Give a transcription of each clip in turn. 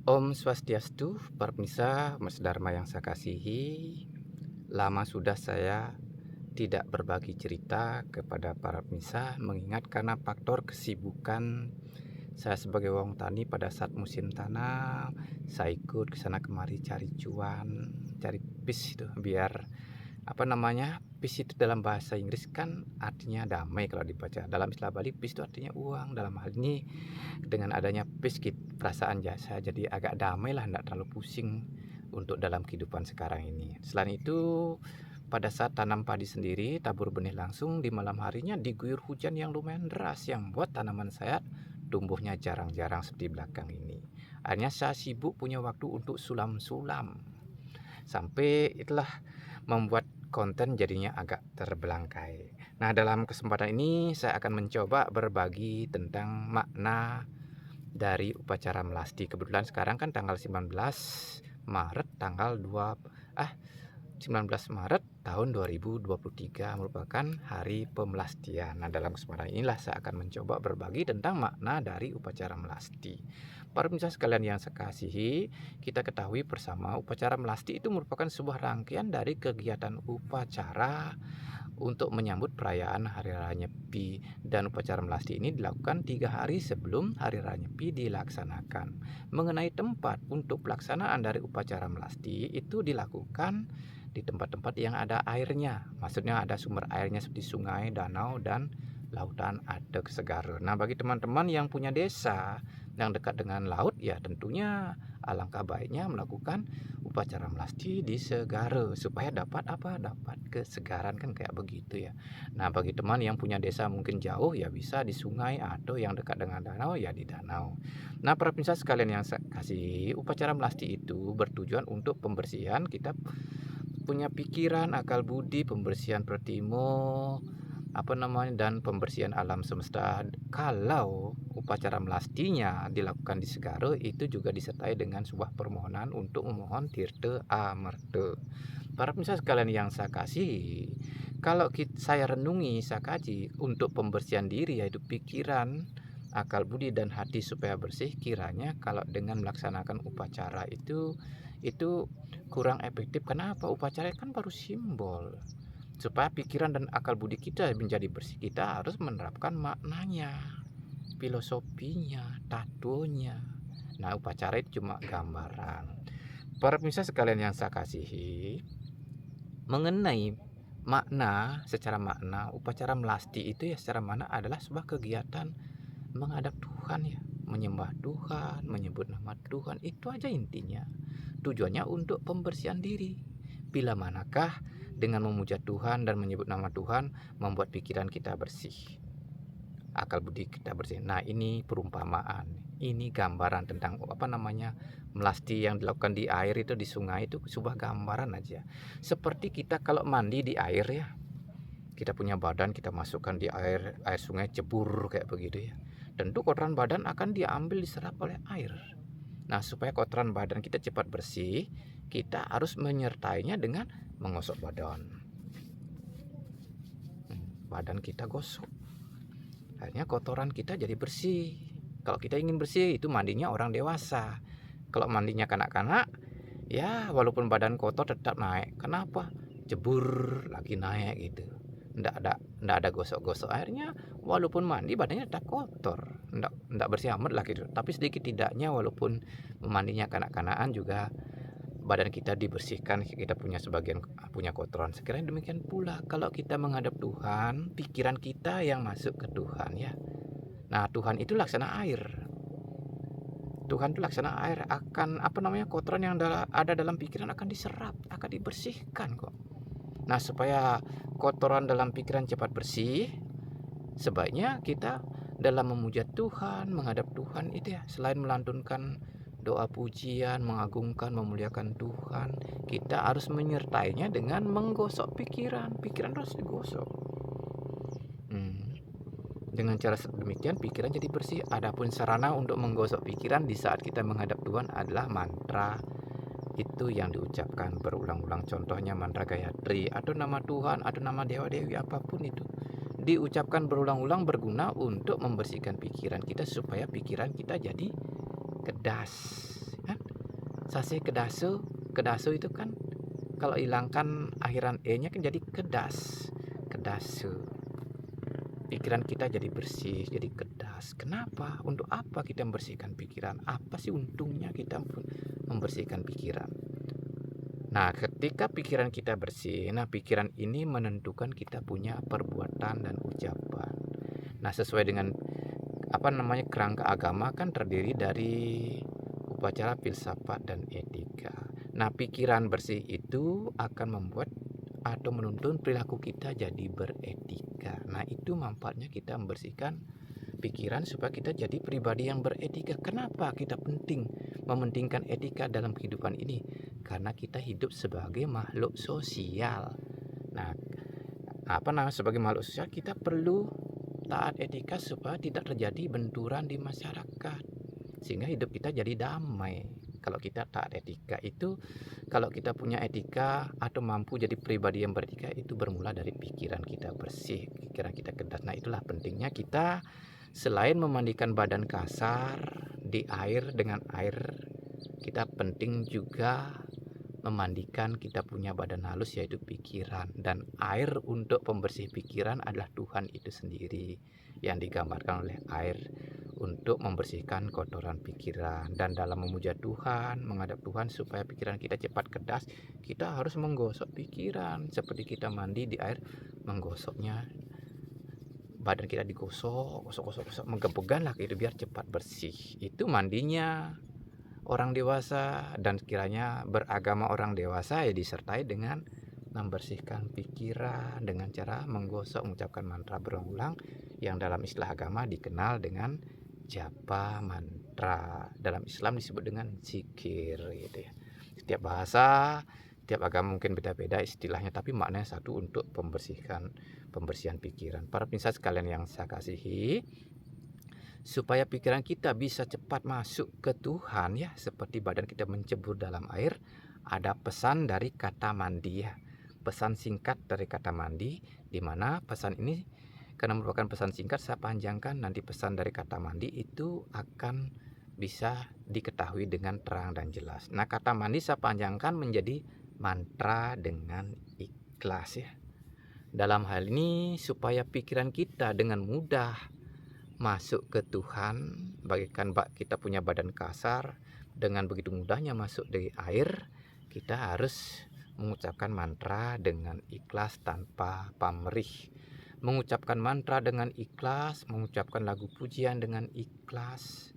Om Swastiastu, para pemirsa, Mas Dharma yang saya kasihi. Lama sudah saya tidak berbagi cerita kepada para pemirsa, mengingat karena faktor kesibukan saya sebagai wong tani pada saat musim tanam, saya ikut ke sana kemari cari cuan, cari pis itu biar apa namanya, peace itu dalam bahasa Inggris kan artinya damai kalau dibaca. Dalam istilah Bali peace itu artinya uang. Dalam hal ini dengan adanya peace perasaan jasa jadi agak damai lah, enggak terlalu pusing untuk dalam kehidupan sekarang ini. Selain itu, pada saat tanam padi sendiri, tabur benih langsung di malam harinya diguyur hujan yang lumayan deras yang buat tanaman saya tumbuhnya jarang-jarang seperti belakang ini. Akhirnya saya sibuk punya waktu untuk sulam-sulam. Sampai itulah membuat konten jadinya agak terbelangkai. Nah, dalam kesempatan ini saya akan mencoba berbagi tentang makna dari upacara melasti. Kebetulan sekarang kan tanggal 19 Maret tanggal 2 ah 19 Maret tahun 2023 merupakan hari pemelastian. Nah, dalam kesempatan inilah saya akan mencoba berbagi tentang makna dari upacara melasti. Para pemirsa sekalian yang saya kasihi, kita ketahui bersama upacara melasti itu merupakan sebuah rangkaian dari kegiatan upacara untuk menyambut perayaan Hari Raya Nyepi, dan upacara melasti ini dilakukan 3 hari sebelum Hari Raya Nyepi dilaksanakan. Mengenai tempat untuk pelaksanaan dari upacara melasti itu dilakukan di tempat-tempat yang ada airnya, maksudnya ada sumber airnya seperti sungai, danau, dan lautan adek segara. Nah, bagi teman-teman yang punya desa yang dekat dengan laut, ya tentunya alangkah baiknya melakukan upacara melasti di segara supaya dapat apa? Dapat kesegaran kan kayak begitu ya. Nah, bagi teman yang punya desa mungkin jauh ya bisa di sungai atau yang dekat dengan danau ya di danau. Nah, para pemirsa sekalian yang saya kasih, upacara melasti itu bertujuan untuk pembersihan kita punya pikiran, akal budi, pembersihan pertimo, apa namanya, dan pembersihan alam semesta. Kalau upacara melastinya dilakukan di Segaro itu juga disertai dengan sebuah permohonan untuk memohon tirta amerta. Para pemirsa sekalian yang saya kasih, kalau saya renungi, saya kaji untuk pembersihan diri yaitu pikiran, akal budi dan hati supaya bersih, kiranya kalau dengan melaksanakan upacara itu kurang efektif. Kenapa? Upacara kan baru simbol. Supaya pikiran dan akal budi kita menjadi bersih, kita harus menerapkan maknanya, filosofinya, tatonya. Nah, upacara itu cuma gambaran. Para pemirsa sekalian yang saya kasihi, mengenai makna, secara makna, upacara melasti itu ya secara makna adalah sebuah kegiatan menghadap Tuhan ya, menyembah Tuhan, menyebut nama Tuhan, itu aja intinya. Tujuannya untuk pembersihan diri. Bila manakah dengan memuja Tuhan dan menyebut nama Tuhan membuat pikiran kita bersih, akal budi kita bersih. Nah, ini perumpamaan. Ini gambaran tentang apa namanya? Melasti yang dilakukan di air itu, di sungai itu sebuah gambaran aja. Seperti kita kalau mandi di air ya. Kita punya badan, kita masukkan di air sungai, cebur kayak begitu ya. Tentu kotoran badan akan diambil diserap oleh air. Nah, supaya kotoran badan kita cepat bersih, kita harus menyertainya dengan menggosok badan. Badan kita gosok. Akhirnya kotoran kita jadi bersih. Kalau kita ingin bersih itu mandinya orang dewasa. Kalau mandinya kanak-kanak, ya walaupun badan kotor tetap naik. Kenapa? Jebur lagi naik gitu. Ndak ada gosok-gosok, akhirnya walaupun mandi badannya tetap kotor, ndak bersih amat lah gitu. Tapi sedikit tidaknya walaupun mandinya kanak-kanakan juga badan kita dibersihkan, kita punya sebagian punya kotoran. Sekiranya demikian pula kalau kita menghadap Tuhan, pikiran kita yang masuk ke Tuhan ya. Nah, Tuhan itu laksana air. Tuhan itu laksana air, akan apa namanya, kotoran yang ada dalam pikiran akan diserap, akan dibersihkan kok. Nah, supaya kotoran dalam pikiran cepat bersih, sebaiknya kita dalam memuja Tuhan, menghadap Tuhan itu ya, selain melantunkan doa pujian, mengagungkan, memuliakan Tuhan, kita harus menyertainya dengan menggosok pikiran. Pikiran harus digosok. Dengan cara demikian pikiran jadi bersih. Adapun sarana untuk menggosok pikiran di saat kita menghadap Tuhan adalah mantra itu yang diucapkan berulang-ulang. Contohnya mantra Gayatri atau nama Tuhan atau nama dewa-dewi apapun itu diucapkan berulang-ulang berguna untuk membersihkan pikiran kita supaya pikiran kita jadi kedas ya. Sase kedaso, kedaso itu kan kalau hilangkan akhiran e-nya kan jadi kedas. Kedaso. Pikiran kita jadi bersih, jadi kedas. Kenapa? Untuk apa kita membersihkan pikiran? Apa sih untungnya kita membersihkan pikiran? Nah, ketika pikiran kita bersih, nah pikiran ini menentukan kita punya perbuatan dan ucapan. Nah, sesuai dengan kerangka agama kan terdiri dari upacara, filsafat, dan etika. Nah, pikiran bersih itu akan membuat atau menuntun perilaku kita jadi beretika. Nah, itu manfaatnya kita membersihkan pikiran supaya kita jadi pribadi yang beretika. Kenapa kita penting mementingkan etika dalam kehidupan ini? Karena kita hidup sebagai makhluk sosial. Nah, sebagai makhluk sosial kita perlu taat etika supaya tidak terjadi benturan di masyarakat, sehingga hidup kita jadi damai. Kalau kita taat etika itu, kalau kita punya etika atau mampu jadi pribadi yang beretika, itu bermula dari pikiran kita bersih, pikiran kita kedas. Nah, itulah pentingnya kita selain memandikan badan kasar di air dengan air, kita penting juga memandikan kita punya badan halus, yaitu pikiran. Dan air untuk pembersih pikiran adalah Tuhan itu sendiri, yang digambarkan oleh air untuk membersihkan kotoran pikiran. Dan dalam memuja Tuhan, menghadap Tuhan supaya pikiran kita cepat kedas, kita harus menggosok pikiran. Seperti kita mandi di air, menggosoknya, badan kita digosok, gosok, menggepegan lah itu biar cepat bersih. Itu mandinya orang dewasa, dan kiranya beragama orang dewasa ya disertai dengan membersihkan pikiran dengan cara menggosok, mengucapkan mantra berulang yang dalam istilah agama dikenal dengan japa mantra. Dalam Islam disebut dengan zikir gitu ya. Setiap bahasa, setiap agama mungkin beda-beda istilahnya, tapi maknanya satu, untuk pembersihan pikiran. Para pemirsa sekalian yang saya kasihi, supaya pikiran kita bisa cepat masuk ke Tuhan ya, seperti badan kita mencebur dalam air, ada pesan dari kata mandi ya. Pesan singkat dari kata mandi, di mana pesan ini karena merupakan pesan singkat saya panjangkan, nanti pesan dari kata mandi itu akan bisa diketahui dengan terang dan jelas. Nah, kata mandi saya panjangkan menjadi mantra dengan ikhlas ya. Dalam hal ini supaya pikiran kita dengan mudah masuk ke Tuhan, bagaikan kita punya badan kasar, dengan begitu mudahnya masuk dari air, kita harus mengucapkan mantra dengan ikhlas tanpa pamrih. Mengucapkan mantra dengan ikhlas, mengucapkan lagu pujian dengan ikhlas,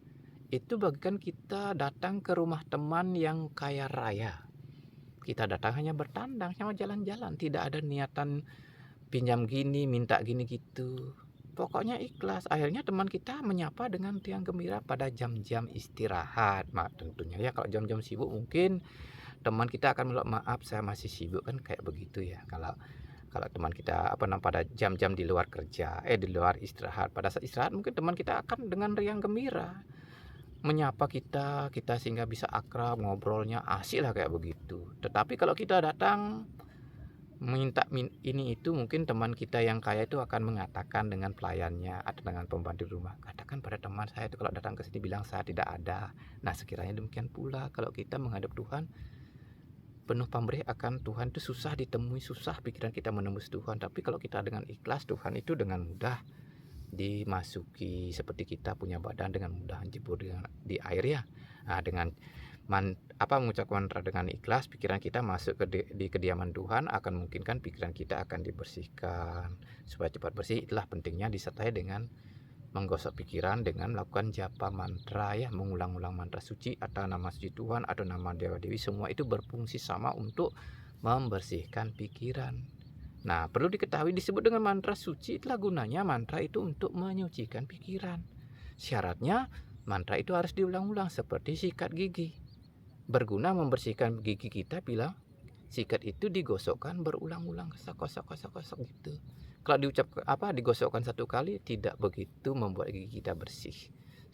itu bagaikan kita datang ke rumah teman yang kaya raya. Kita datang hanya bertandang, hanya jalan-jalan, tidak ada niatan pinjam gini, minta gini gitu. Pokoknya ikhlas. Akhirnya teman kita menyapa dengan riang gembira pada jam-jam istirahat. Tentunya ya, kalau jam-jam sibuk mungkin teman kita akan bilang, maaf saya masih sibuk, kan kayak begitu ya. Kalau teman kita pada jam-jam di luar kerja, di luar istirahat, pada saat istirahat mungkin teman kita akan dengan riang gembira menyapa kita sehingga bisa akrab, ngobrolnya asik lah kayak begitu. Tetapi kalau kita datang minta ini itu, mungkin teman kita yang kaya itu akan mengatakan dengan pelayannya atau dengan pembantu rumah, katakan pada teman saya itu kalau datang ke sini bilang saya tidak ada. Nah, sekiranya demikian pula kalau kita menghadap Tuhan penuh pamrih akan Tuhan, itu susah ditemui, susah pikiran kita menembus Tuhan. Tapi kalau kita dengan ikhlas, Tuhan itu dengan mudah dimasuki. Seperti kita punya badan dengan mudah jebur di air ya. Nah, dengan mengucapkan mantra dengan ikhlas, pikiran kita masuk di kediaman Tuhan, akan memungkinkan pikiran kita akan dibersihkan supaya cepat bersih. Itulah pentingnya disertai dengan menggosok pikiran dengan melakukan japa mantra ya, mengulang-ulang mantra suci atau nama suci Tuhan atau nama dewa dewi, semua itu berfungsi sama untuk membersihkan pikiran. Nah, perlu diketahui disebut dengan mantra suci, itulah gunanya mantra itu untuk menyucikan pikiran. Syaratnya mantra itu harus diulang-ulang seperti sikat gigi. Berguna membersihkan gigi kita bila sikat itu digosokkan berulang-ulang, kosok gitu. Kalau digosokkan satu kali tidak begitu membuat gigi kita bersih.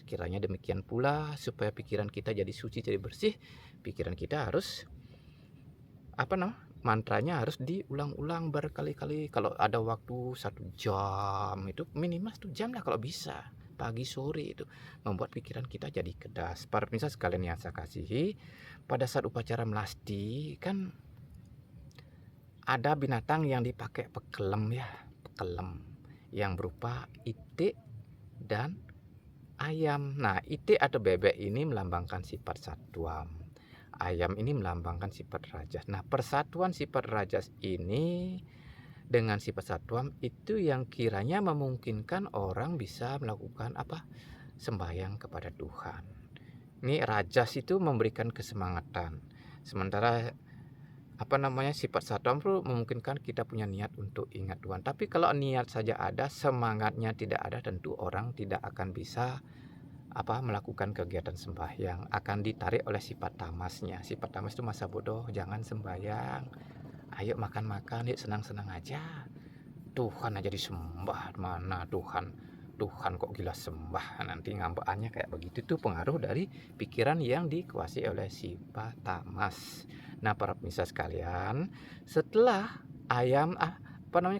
Kiranya demikian pula supaya pikiran kita jadi suci, jadi bersih, pikiran kita harus mantranya harus diulang-ulang berkali-kali. Kalau ada waktu 1 jam, itu minimal 1 jam lah kalau bisa. pagi sore itu membuat pikiran kita jadi kedas. Para pemirsa sekalian yang saya kasihi, pada saat upacara melasti kan ada binatang yang dipakai pekelem ya, pekelem yang berupa itik dan ayam. Nah, itik atau bebek ini melambangkan sifat satwam. Ayam ini melambangkan sifat rajas. Nah, persatuan sifat rajas ini dengan sifat satwam itu yang kiranya memungkinkan orang bisa melakukan apa? Sembahyang kepada Tuhan. Ini rajas itu memberikan kesemangatan. Sementara sifat satwam itu memungkinkan kita punya niat untuk ingat Tuhan. Tapi kalau niat saja ada, semangatnya tidak ada, tentu orang tidak akan bisa melakukan kegiatan sembahyang, akan ditarik oleh sifat tamasnya. Sifat tamas itu masa bodoh, jangan sembahyang. Ayo makan-makan, yuk senang-senang aja. Tuhan aja disembah, mana Tuhan? Tuhan kok gila sembah, nanti ngambekannya kayak begitu. Tuh pengaruh dari pikiran yang dikuasai oleh sifat tamas. Nah, para pemirsa sekalian, setelah ayam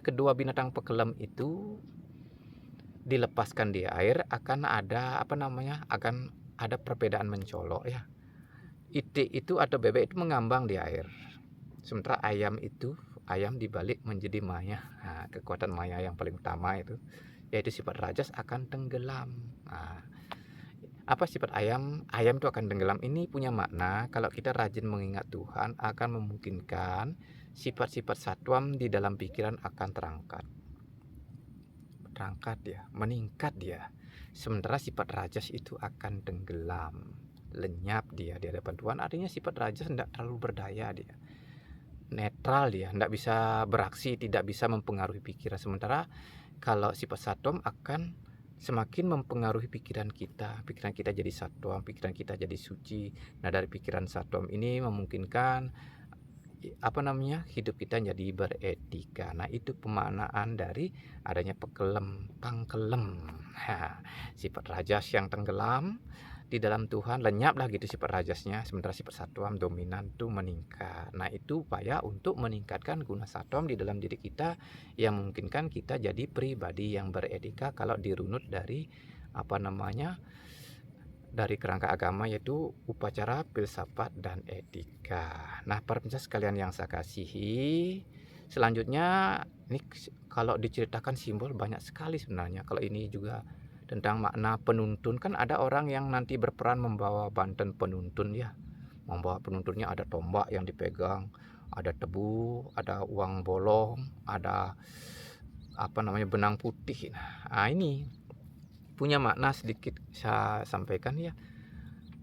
kedua binatang pekelem itu dilepaskan di air, akan ada perbedaan mencolok ya. Itik itu atau bebek itu mengambang di air. Sementara ayam dibalik menjadi maya. Nah, kekuatan maya yang paling utama itu yaitu sifat rajas akan tenggelam. Nah, apa sifat ayam? Ayam itu akan tenggelam. Ini punya makna kalau kita rajin mengingat Tuhan akan memungkinkan sifat-sifat satwam di dalam pikiran akan meningkat dia. Sementara sifat rajas itu akan tenggelam, lenyap dia di hadapan Tuhan. Artinya sifat rajas tidak terlalu berdaya dia. Netral dia, tidak bisa beraksi, tidak bisa mempengaruhi pikiran. Sementara kalau sifat satwam akan semakin mempengaruhi pikiran kita jadi satwam, pikiran kita jadi suci. Nah, dari pikiran satwam ini memungkinkan hidup kita jadi beretika. Nah, itu pemaknaan dari adanya pangkelem. Sifat rajas yang tenggelam di dalam Tuhan, lenyaplah gitu sifat rajasnya, sementara sifat satwam dominan tuh meningkat. Nah, itu upaya untuk meningkatkan guna satwam di dalam diri kita yang memungkinkan kita jadi pribadi yang beretika kalau dirunut dari dari kerangka agama, yaitu upacara, filsafat, dan etika. Nah, para pemirsa sekalian yang saya kasihi, selanjutnya ini kalau diceritakan simbol banyak sekali sebenarnya. Kalau ini juga tentang makna penuntun, kan ada orang yang nanti berperan membawa banten penuntun ya. Membawa penuntunnya ada tombak yang dipegang, ada tebu, ada uang bolong, ada benang putih. Nah, ini punya makna sedikit saya sampaikan ya.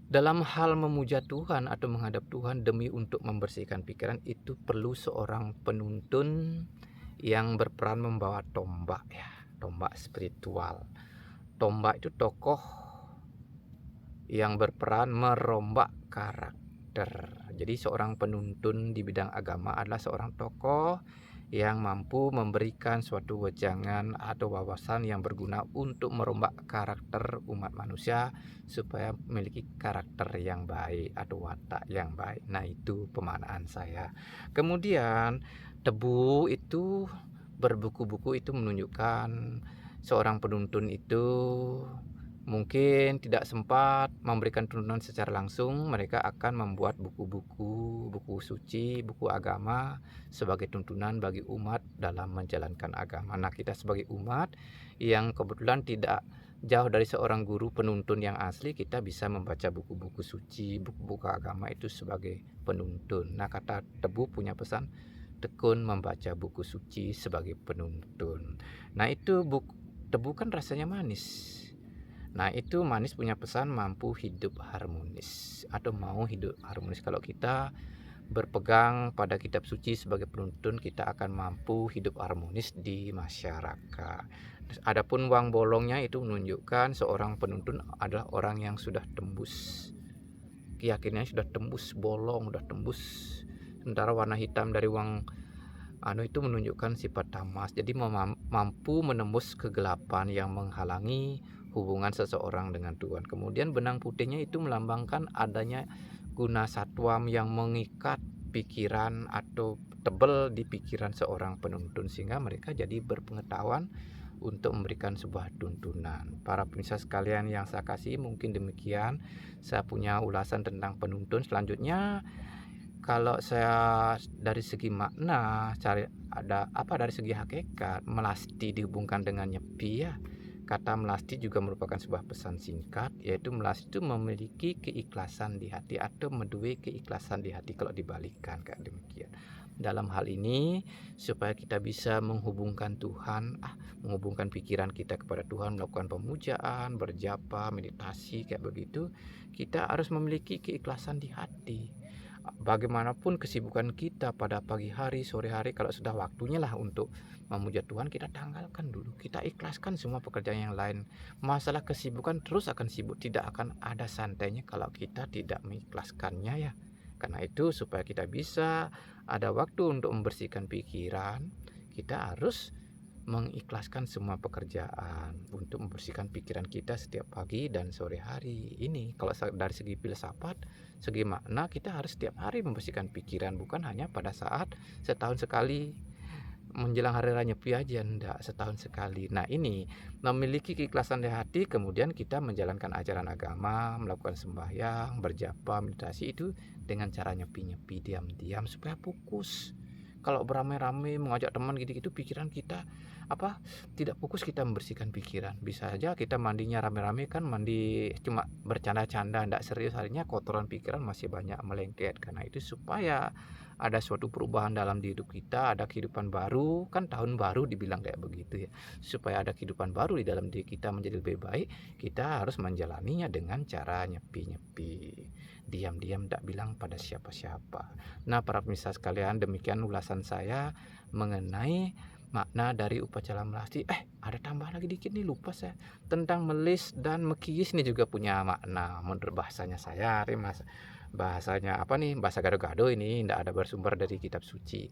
Dalam hal memuja Tuhan atau menghadap Tuhan demi untuk membersihkan pikiran, itu perlu seorang penuntun yang berperan membawa tombak ya, tombak spiritual. Tombak itu tokoh yang berperan merombak karakter. Jadi seorang penuntun di bidang agama adalah seorang tokoh yang mampu memberikan suatu wejangan atau wawasan yang berguna untuk merombak karakter umat manusia supaya memiliki karakter yang baik atau watak yang baik. Nah, itu pemaknaan saya. Kemudian tebu itu berbuku-buku itu menunjukkan seorang penuntun itu mungkin tidak sempat memberikan tuntunan secara langsung, mereka akan membuat buku suci, buku agama sebagai tuntunan bagi umat dalam menjalankan agama. Nah, kita sebagai umat yang kebetulan tidak jauh dari seorang guru penuntun yang asli, kita bisa membaca buku-buku suci, buku-buku agama itu sebagai penuntun. Nah, kata tebu punya pesan, tekun membaca buku suci sebagai penuntun. Nah, itu tebu kan rasanya manis. Nah, itu manis punya pesan mampu hidup harmonis atau mau hidup harmonis. Kalau kita berpegang pada kitab suci sebagai penuntun, kita akan mampu hidup harmonis di masyarakat. Adapun uang bolongnya itu menunjukkan seorang penuntun adalah orang yang sudah tembus. Keyakinannya sudah tembus bolong, sudah tembus. Sementara warna hitam dari uang itu menunjukkan sifat tamas. Jadi mampu menembus kegelapan yang menghalangi hubungan seseorang dengan Tuhan. Kemudian benang putihnya itu melambangkan adanya guna satwam yang mengikat pikiran atau tebal di pikiran seorang penuntun, sehingga mereka jadi berpengetahuan untuk memberikan sebuah tuntunan. Para pemirsa sekalian yang saya kasihi, mungkin demikian saya punya ulasan tentang penuntun. Selanjutnya, kalau saya dari segi makna, cari ada apa dari segi hakikat, melasti dihubungkan dengan nyepi ya. Kata melasti juga merupakan sebuah pesan singkat, yaitu melasti itu memiliki keikhlasan di hati atau meduwe keikhlasan di hati kalau dibalikkan kayak demikian. Dalam hal ini supaya kita bisa menghubungkan Tuhan, menghubungkan pikiran kita kepada Tuhan, melakukan pemujaan, berjapa, meditasi kayak begitu, kita harus memiliki keikhlasan di hati. Bagaimanapun kesibukan kita pada pagi hari, sore hari, kalau sudah waktunya lah untuk memuja Tuhan, kita tanggalkan dulu. Kita ikhlaskan semua pekerjaan yang lain. Masalah kesibukan terus akan sibuk, tidak akan ada santainya kalau kita tidak mengikhlaskannya ya. Karena itu supaya kita bisa ada waktu untuk membersihkan pikiran, kita harus mengikhlaskan semua pekerjaan untuk membersihkan pikiran kita setiap pagi dan sore hari. Ini kalau dari segi filsafat, segi makna, kita harus setiap hari membersihkan pikiran, bukan hanya pada saat setahun sekali menjelang hari raya Nyepi aja, enggak, setahun sekali. Nah, ini memiliki keikhlasan di hati, kemudian kita menjalankan ajaran agama, melakukan sembahyang, berjapa, meditasi itu dengan cara nyepi-nyepi, diam-diam supaya fokus. Kalau beramai-ramai mengajak teman gitu-gitu, pikiran kita tidak fokus, kita membersihkan pikiran. Bisa aja kita mandinya rame-rame, kan mandi cuma bercanda-canda, enggak serius, harinya kotoran pikiran masih banyak melengket. Karena itu supaya ada suatu perubahan dalam hidup kita, ada kehidupan baru, kan tahun baru dibilang kayak begitu ya. Supaya ada kehidupan baru di dalam diri kita menjadi lebih baik, kita harus menjalaninya dengan cara nyepi-nyepi. Diam-diam, tidak bilang pada siapa-siapa. Nah, para pemirsa sekalian, demikian ulasan saya mengenai makna dari upacara melasti. Ada tambah lagi dikit nih, lupa saya. Tentang melis dan mekiyis nih juga punya makna menurut bahasanya saya. Bahasanya apa nih? Bahasa gado-gado ini, tidak ada bersumber dari kitab suci.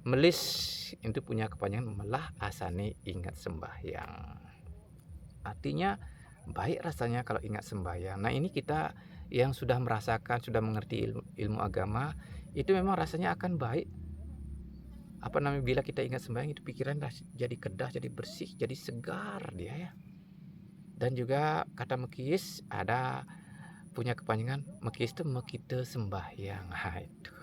Melis itu punya kepanjangan melah asane ingat sembahyang. Artinya baik rasanya kalau ingat sembahyang. Nah, ini kita yang sudah merasakan, sudah mengerti ilmu agama, itu memang rasanya akan baik. Bila kita ingat sembahyang, itu pikiran jadi kedah, jadi bersih, jadi segar dia ya. Dan juga kata mekis ada punya kepanjangan, mekis itu mekite sembahyang. Nah, itu.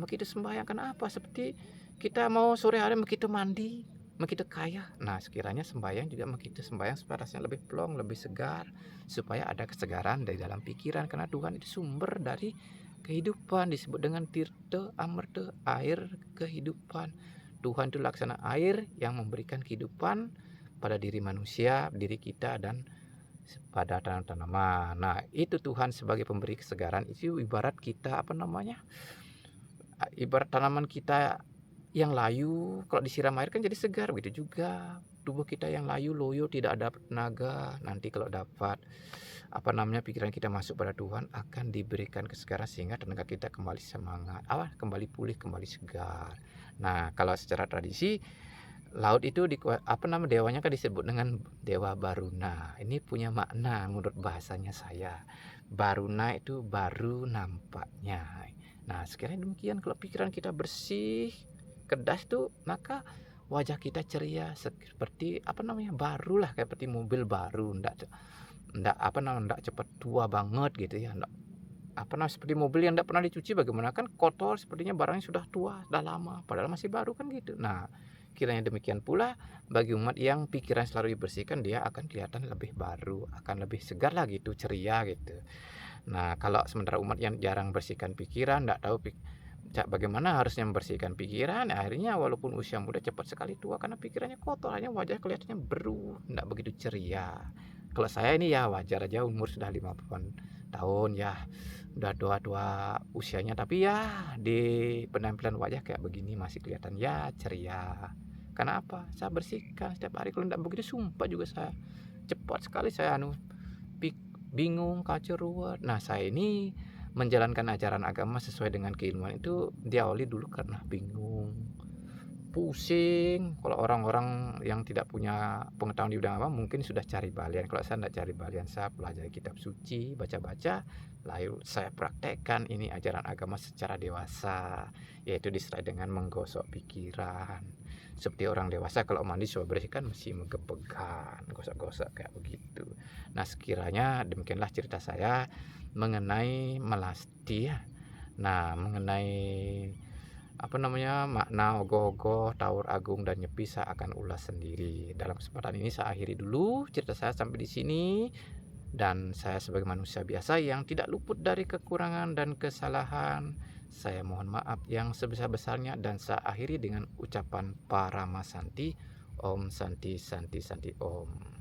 Mekite sembahyang kenapa? Seperti kita mau sore hari mekite mandi, mekite kaya. Nah, sekiranya sembahyang juga mekite sembahyang supaya rasanya lebih plong, lebih segar, supaya ada kesegaran dari dalam pikiran, karena Tuhan itu sumber dari kehidupan, disebut dengan tirta amerta, air kehidupan. Tuhan itu laksana air yang memberikan kehidupan pada diri manusia, diri kita, dan pada tanaman. Nah, itu Tuhan sebagai pemberi kesegaran. Itu ibarat kita ibarat tanaman kita yang layu, kalau disiram air kan jadi segar. Begitu juga tubuh kita yang layu, loyo, tidak ada tenaga. Nanti kalau dapat pikiran kita masuk pada Tuhan, akan diberikan kesegaran sehingga tenaga kita kembali semangat, kembali pulih, kembali segar. Nah, kalau secara tradisi laut itu dewanya kan disebut dengan Dewa Baruna. Ini punya makna menurut bahasanya saya. Baruna itu baru nampaknya. Nah, sekiranya demikian, kalau pikiran kita bersih, kedas tuh, maka wajah kita ceria seperti baru lah, kayak seperti mobil baru, ndak cepat tua banget gitu ya, seperti mobil yang ndak pernah dicuci, bagaimana kan kotor, sepertinya barangnya sudah tua, sudah lama, padahal masih baru kan gitu. Nah, kiranya demikian pula bagi umat yang pikiran selalu dibersihkan, dia akan kelihatan lebih baru, akan lebih segar lah gitu, ceria gitu. Nah, kalau sementara umat yang jarang bersihkan pikiran, ndak tahu bagaimana harusnya membersihkan pikiran, akhirnya walaupun usia muda cepat sekali tua karena pikirannya kotor, hanya wajah kelihatannya beru, ndak begitu ceria. Kalau saya ini ya wajar aja, umur sudah 50-an tahun ya, udah tua-tua usianya, tapi ya di penampilan wajah kayak begini masih kelihatan ya ceria. Karena apa? Saya bersihkan setiap hari. Kalau ndak begitu sumpah juga saya cepat sekali saya bingung, kacau ruwet. Nah, saya ini menjalankan ajaran agama sesuai dengan keilmuan itu diawali dulu karena bingung, pusing. Kalau orang-orang yang tidak punya pengetahuan di bidang apa mungkin sudah cari balian. Kalau saya tidak cari balian, saya pelajari kitab suci, baca-baca, lalu saya praktekkan ini ajaran agama secara dewasa, yaitu disertai dengan menggosok pikiran. Seperti orang dewasa kalau mandi supaya bersih kan mesti megang-pegang, gosok-gosok kayak begitu. Nah, sekiranya demikianlah cerita saya mengenai melasti ya. Nah, mengenai apa namanya, makna ogoh-ogoh, Tawur Agung, dan Nyepi saya akan ulas sendiri. Dalam kesempatan ini saya akhiri dulu cerita saya sampai di sini. Dan saya sebagai manusia biasa yang tidak luput dari kekurangan dan kesalahan, saya mohon maaf yang sebesar-besarnya dan saya akhiri dengan ucapan Paramasanti, Om Santi Santi Santi Om.